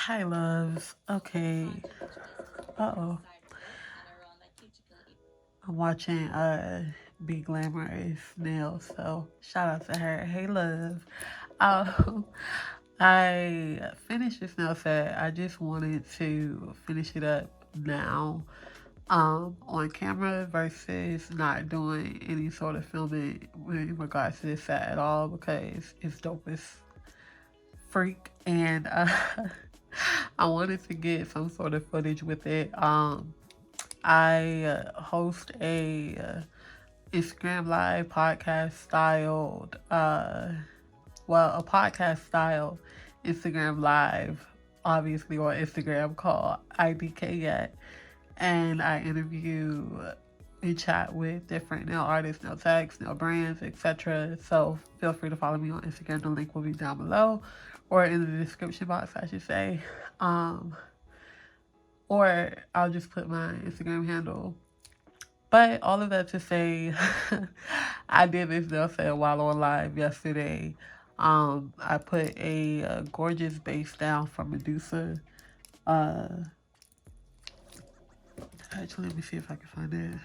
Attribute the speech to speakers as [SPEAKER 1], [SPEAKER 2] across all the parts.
[SPEAKER 1] Hi, loves. Okay. Uh-oh. I'm watching Be Glamorous Nails, so shout out to her. Hey, love. Um, I finished this nail set. I just wanted to finish it up now. On camera versus not doing any sort of filming in regards to this set at all because it's dope as freak and I wanted to get some sort of footage with it. I host a Instagram live podcast styled, a podcast style Instagram live, obviously on Instagram called IDK Yet, and I interview and chat with different nail artists, nail techs, nail brands, etc. So feel free to follow me on Instagram. The link will be down below, or in the description box, I should say. Um, or I'll just put my Instagram handle. But all of that to say, I did this nail set while on live yesterday. I put a gorgeous base down from Medusa. Uh, actually, let me see if I can find it.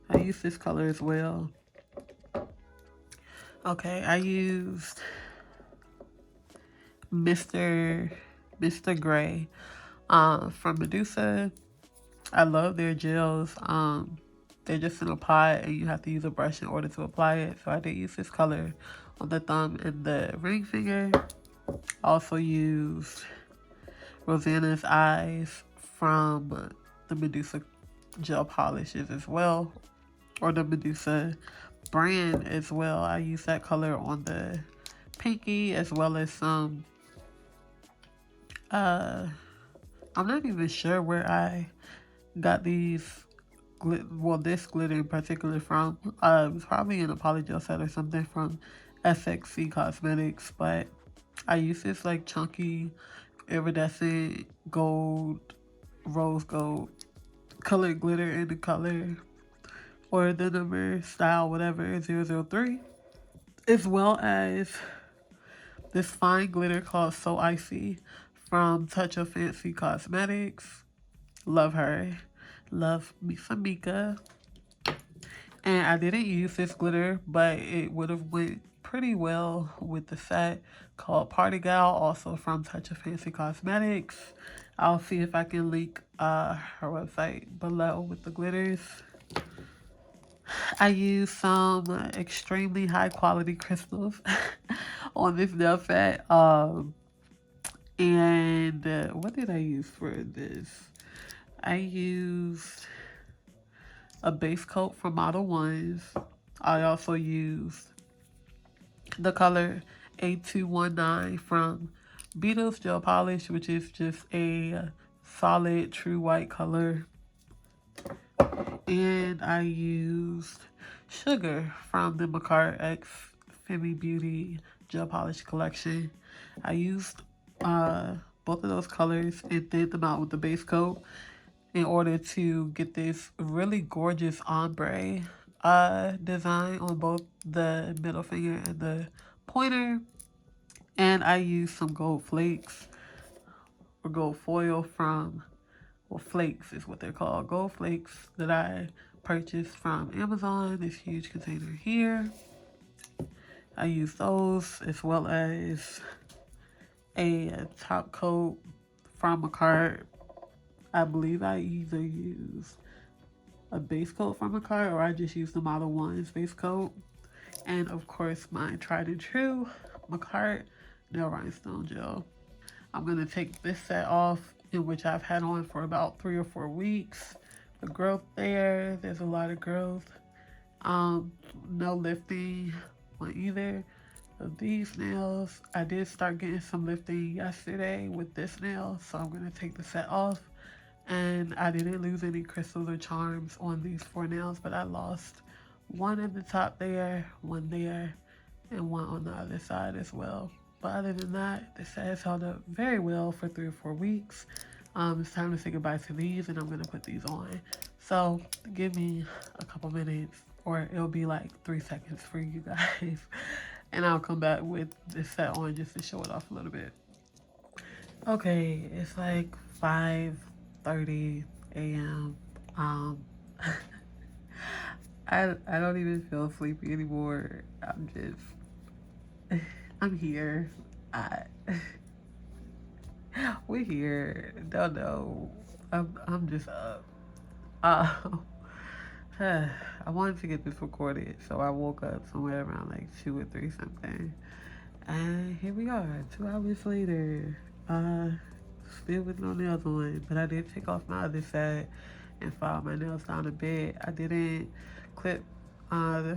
[SPEAKER 1] I used this color as well. Okay, I used Mr. Mr. Gray from Medusa. I love their gels. They're just in a pot and you have to use a brush in order to apply it. So I did use this color on the thumb and the ring finger. I also used Rosanna's Eyes from the Medusa gel polishes as well, or the Medusa brand as well. I used that color on the pinky as well as some, I'm not even sure where I got these this glitter in particular from. It was probably in a polygel set or something from SXC Cosmetics, but I use this like chunky iridescent gold, rose gold colored glitter in the color or the number style whatever 003, as well as this fine glitter called So Icy from Touch of Fancy Cosmetics. Love her. Love me some Mika. And I didn't use this glitter, but it would have went pretty well with the set called Party Gal, also from Touch of Fancy Cosmetics. I'll see if I can link her website below with the glitters. I used some extremely high quality crystals on this nail set. And what did I use for this? I used a base coat from Model Ones. I also used the color A219 from Beatles Gel Polish, which is just a solid true white color. And I used Sugar from the Macar X Femi Beauty Gel Polish collection. I used both of those colors and thinned them out with the base coat in order to get this really gorgeous ombre design on both the middle finger and the pointer. And I used some gold flakes or gold foil from, well, flakes is what they're called, gold flakes that I purchased from Amazon, this huge container here. I used those as well as a top coat from a cart. I believe I either used a base coat from a cart or I just used the Model One's base coat. And of course my tried and true Macart Nail Rhinestone Gel. I'm going to take this set off, in which I've had on for about 3 or 4 weeks. The growth there's a lot of growth. No lifting on either of these nails. I did start getting some lifting yesterday with this nail, so I'm going to take the set off. And I didn't lose any crystals or charms on these 4 nails, but I lost one at the top there, one there, and one on the other side as well. But other than that, the set has held up very well for 3 or 4 weeks. It's time to say goodbye to these, and I'm going to put these on. So give me a couple minutes, or it'll be like 3 seconds for you guys. And I'll come back with this set on just to show it off a little bit. Okay, it's like 5:30 a.m. Um, I don't even feel sleepy anymore. I'm here. I we're here. Don't know. I'm just up. Uh, I wanted to get this recorded, so I woke up somewhere around like 2 or 3 something. And here we are, 2 hours later. Still with no nails on, but I did take off my other set and file my nails down the bed. I didn't clip uh,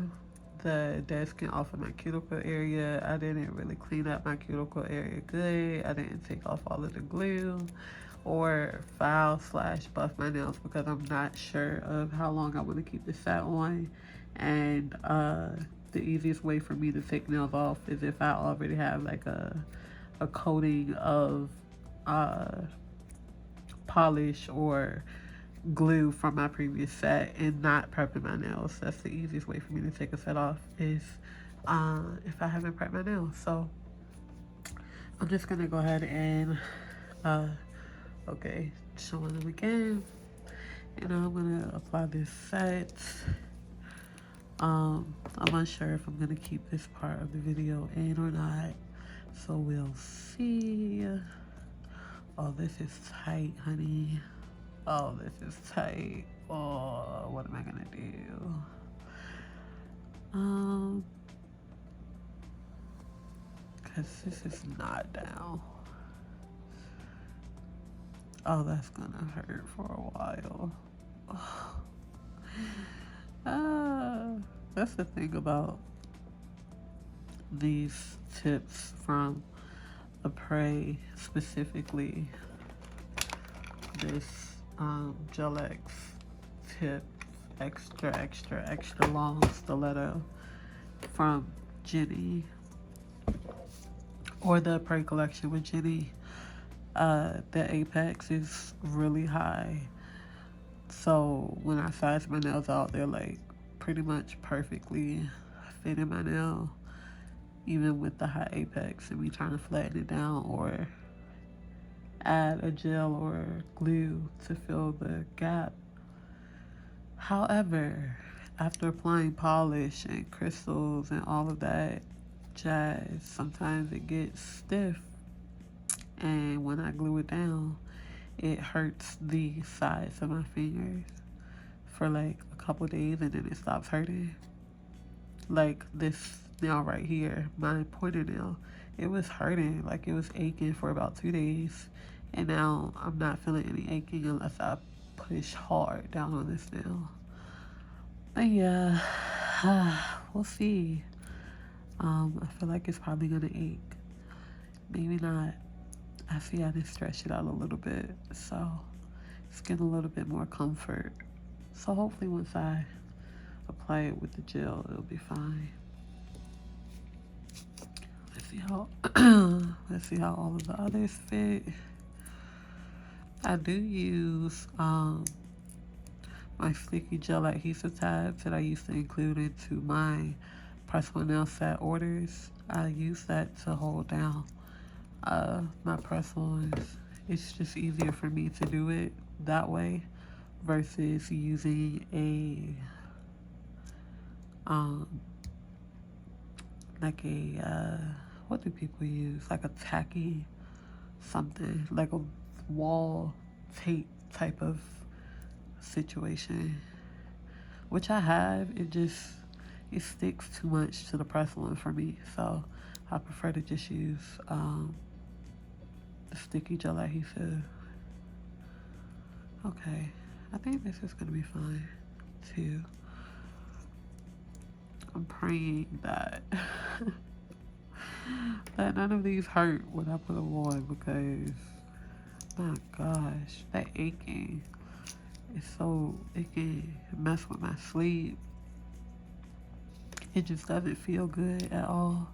[SPEAKER 1] the dead skin off of my cuticle area. I didn't really clean up my cuticle area good. I didn't take off all of the glue or file slash buff my nails because I'm not sure of how long I want to keep the set on. And the easiest way for me to take nails off is if I already have like a coating of uh, polish or glue from my previous set and not prepping my nails. That's the easiest way for me to take a set off is if I haven't prepped my nails. So I'm just gonna go ahead and uh, okay, showing them again. And I'm gonna apply this set. I'm unsure if I'm gonna keep this part of the video in or not, so we'll see. Oh, this is tight, honey. Oh, this is tight. Oh, what am I gonna do? Cause this is not down. Oh, that's gonna hurt for a while. That's the thing about these tips from Apres, specifically this Gel-X tip, extra long stiletto from Jenny, or the Apres collection with Jenny. The apex is really high, so when I size my nails out, they're like pretty much perfectly fitting my nail, even with the high apex, and me trying to flatten it down or add a gel or glue to fill the gap. However, after applying polish and crystals and all of that jazz, sometimes it gets stiff, and when I glue it down, it hurts the sides of my fingers for like a couple days, and then it stops hurting. Like this nail right here, my pointer nail, it was hurting, like it was aching for about 2 days, and now I'm not feeling any aching unless I push hard down on this nail. But yeah, we'll see. I feel like it's probably gonna ache. Maybe not. I see I did stretch it out a little bit, so it's getting a little bit more comfort. So hopefully once I apply it with the gel, it'll be fine. Let's see how let's see how all of the others fit. I do use my sticky gel adhesive tabs that I used to include into my press on nail set orders. I use that to hold down my press-ons. It's just easier for me to do it that way versus using a like a what do people use, like a tacky something, like a wall tape type of situation, which I have. It sticks too much to the press-on for me, so I prefer to just use the sticky gel adhesive. Okay, I think this is gonna be fine too. I'm praying that that none of these hurt when I put them on, because my gosh, that aching is so, it can mess with my sleep. It just doesn't feel good at all.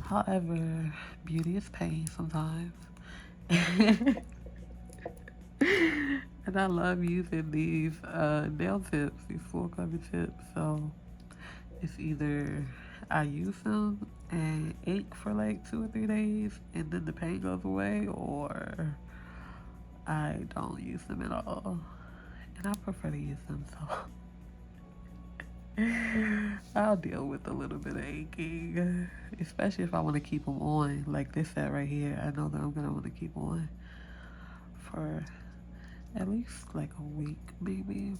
[SPEAKER 1] However, beauty is pain sometimes. And I love using these nail tips, these full cover tips. So it's either I use them and ache for like 2 or 3 days and then the pain goes away, or I don't use them at all. And I prefer to use them, so I'll deal with a little bit of aching, especially if I want to keep them on. Like this set right here, I know that I'm gonna want to keep on for at least like a week, maybe.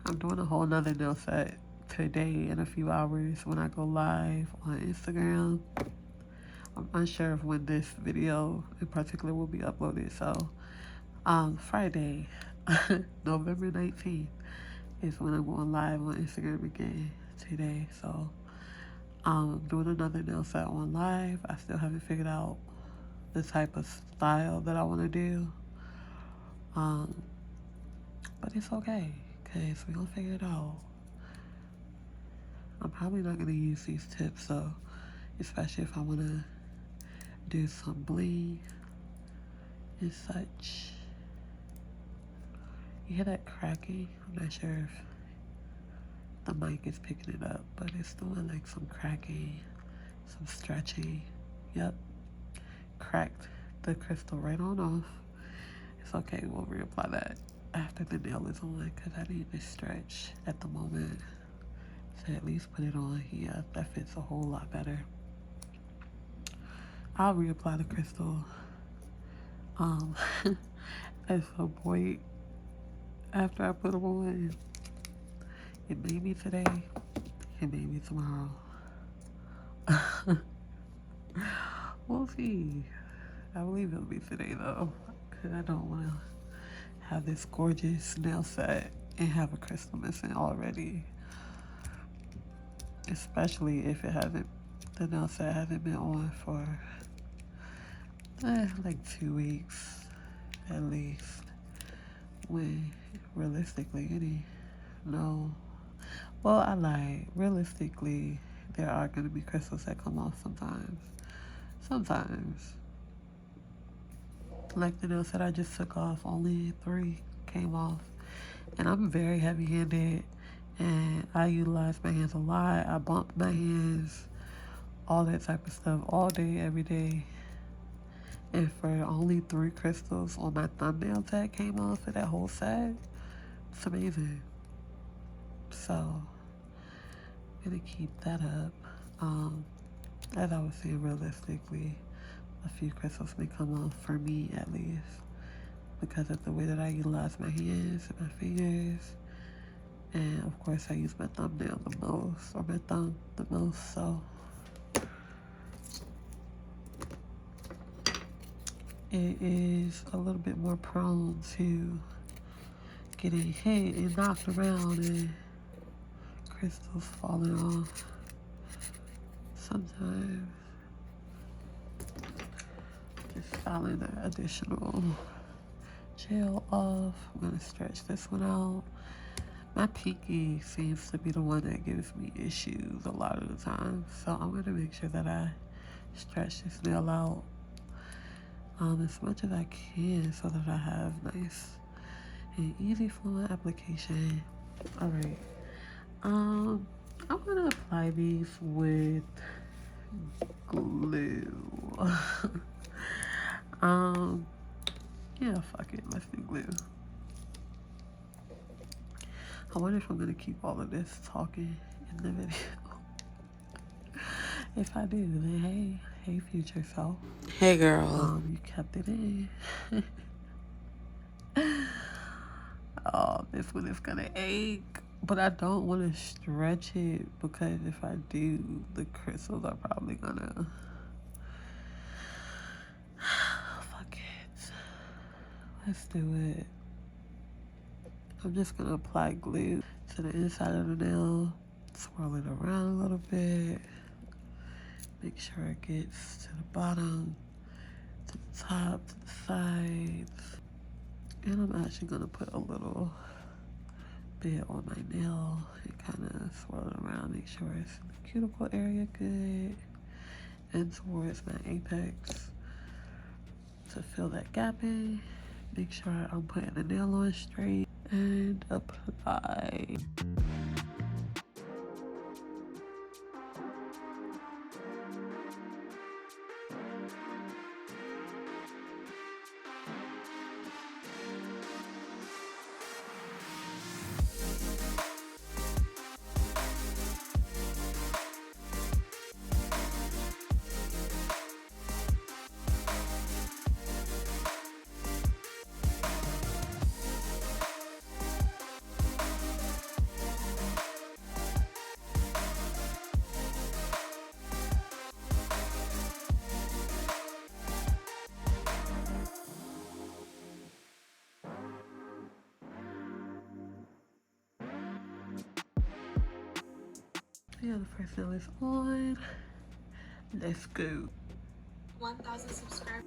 [SPEAKER 1] I'm doing a whole nother nail set today in a few hours when I go live on Instagram. I'm unsure of when this video in particular will be uploaded, so Friday, November 19th is when I'm going live on Instagram again today. So I'm doing another nail set on live. I still haven't figured out the type of style that I want to do, but it's okay because we're gonna figure it out. I'm probably not gonna use these tips though, especially if I want to do some bling and such. You hear that cracking? I'm not sure if the mic is picking it up, but it's doing like some cracking, some stretching. Yep, cracked the crystal right on off. It's okay, we'll reapply that after the nail is on because I need to stretch at the moment. So at least put it on here. That fits a whole lot better. I'll reapply the crystal at some point after I put them on. It may be today, it may be tomorrow. We'll see. I believe it'll be today though, because I don't want to have this gorgeous nail set and have a crystal missing already. Especially if the nail set hasn't been on for like 2 weeks at least. When realistically, well, I lied. Realistically, there are going to be crystals that come off sometimes. Sometimes. Like the nails that I just took off, only 3 came off. And I'm very heavy-handed, and I utilize my hands a lot. I bump my hands, all that type of stuff, all day, every day. And for only 3 crystals on my thumbnail that came off for that whole set, it's amazing. So, I'm gonna keep that up. As I was saying, realistically, a few crystals may come off for me at least because of the way that I utilize my hands and my fingers. And of course, I use my thumbnail the most, or my thumb the most, so it is a little bit more prone to getting hit and knocked around and crystals falling off sometimes. Just filing the additional gel off. I'm gonna stretch this one out. My pinky seems to be the one that gives me issues a lot of the time, so I'm gonna make sure that I stretch this nail out as much as I can so that I have nice and easy fluid application. All right, I'm gonna apply these with glue. Yeah, fuck it, let's do glue. I wonder if I'm gonna keep all of this talking in the video. If I do, then hey future self.
[SPEAKER 2] Hey girl.
[SPEAKER 1] You kept it in. Oh, this one is gonna ache, but I don't want to stretch it because if I do, the crystals are probably gonna fuck it. Let's do it. I'm just gonna apply glue to the inside of the nail, swirl it around a little bit, make sure it gets to the bottom, to the top, to the sides. And I'm actually gonna put a little bit on my nail and kind of swirl it around, make sure it's in the cuticle area good and towards my apex to fill that gap in. Make sure I'm putting the nail on straight and apply. Yeah, the first nail is on. Let's go.
[SPEAKER 2] 1,000 subscribers.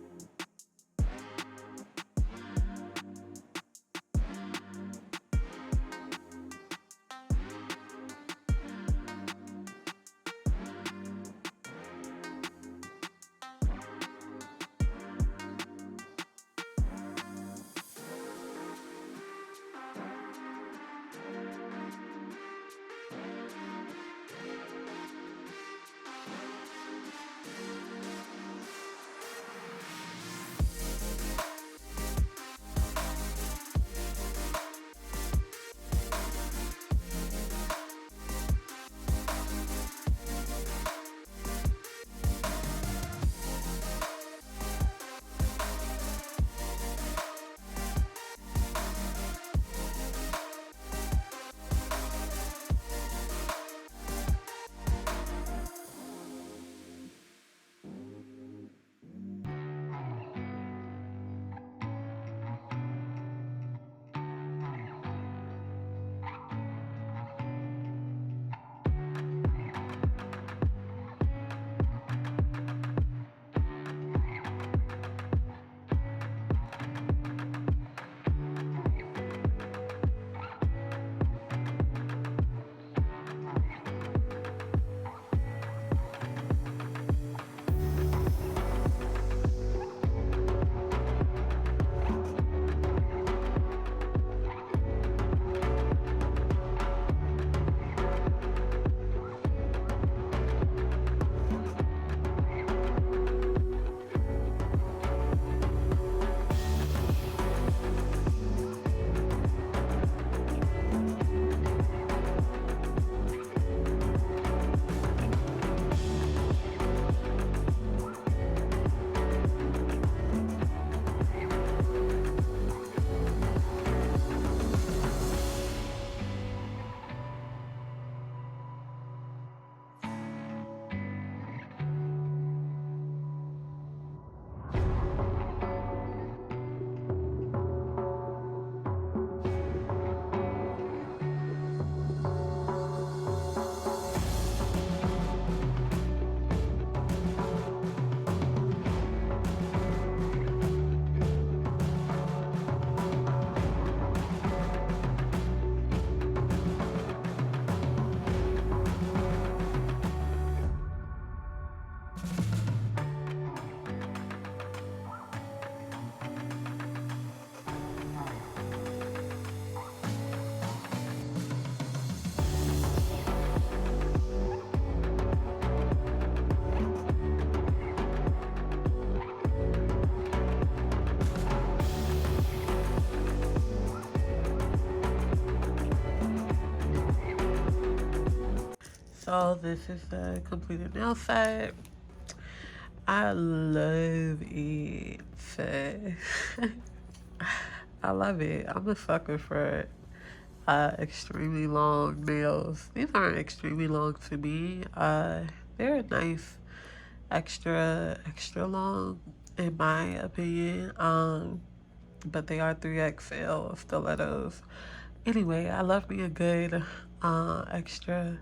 [SPEAKER 1] So this is the completed nail set. I love it. I love it. I'm a sucker for extremely long nails. These aren't extremely long to me. They're nice, extra long in my opinion. But they are 3XL stilettos. Anyway, I love me a good extra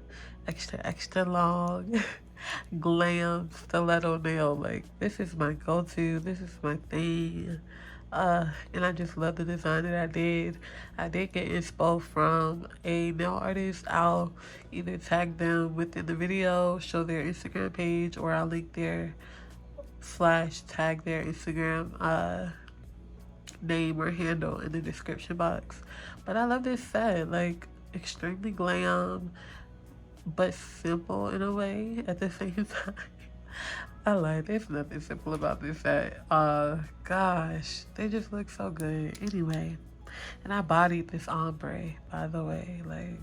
[SPEAKER 1] long glam stiletto nail. Like, this is my go-to. This is my thing. And I just love the design that I did. I did get inspo from a nail artist. I'll either tag them within the video, show their Instagram page, or I'll link their / tag their Instagram name or handle in the description box. But I love this set. Like, extremely glam, but simple in a way at the same time. I like, there's nothing simple about this set. Gosh, they just look so good. Anyway, and I bodied this ombre, by the way. Like,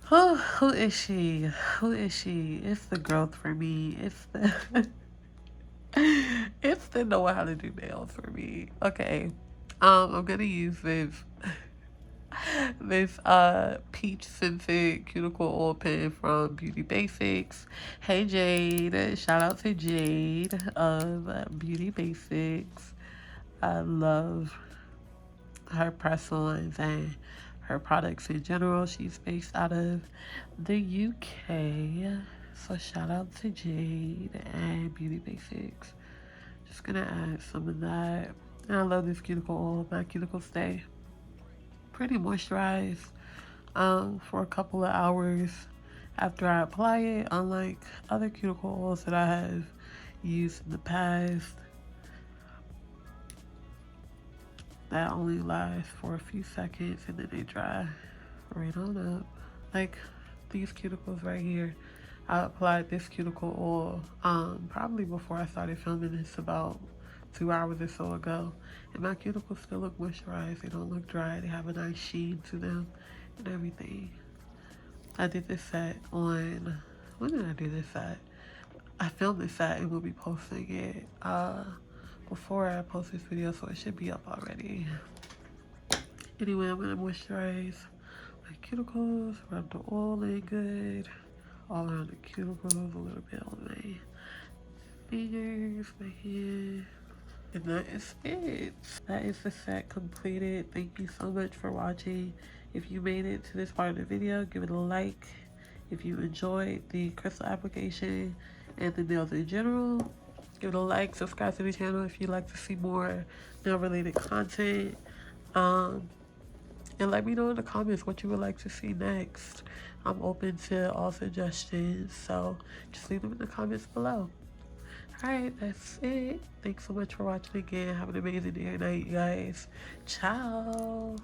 [SPEAKER 1] who is she? Who is she? It's the growth for me. It's the it's the know how to do nails for me. Okay, I'm gonna use this peach scented cuticle oil pen from Beauty Basics. Hey Jade, shout out to Jade of Beauty Basics. I love her press-ons and her products in general. She's based out of the UK. So shout out to Jade and Beauty Basics. Just gonna add some of that. And I love this cuticle oil. My cuticles stay pretty moisturized for a couple of hours after I apply it, unlike other cuticle oils that I have used in the past that only last for a few seconds and then they dry right on up. Like these cuticles right here, I applied this cuticle oil probably before I started filming this about 2 hours or so ago, and my cuticles still look moisturized. They don't look dry. They have a nice sheen to them and everything. I did this set on, when did I do this set? I filmed this set and we'll be posting it before I post this video, so it should be up already. Anyway, I'm gonna moisturize my cuticles, rub the oil in good, all around the cuticles, a little bit on my fingers, my hand, and that is it. That is the set completed. Thank you so much for watching. If you made it to this part of the video, give it a like. If you enjoyed the crystal application and the nails in general, give it a like. Subscribe to the channel if you'd like to see more nail related content. And let me know in the comments what you would like to see next. I'm open to all suggestions, so just leave them in the comments below. Alright, that's it. Thanks so much for watching again. Have an amazing day or night, you guys. Ciao.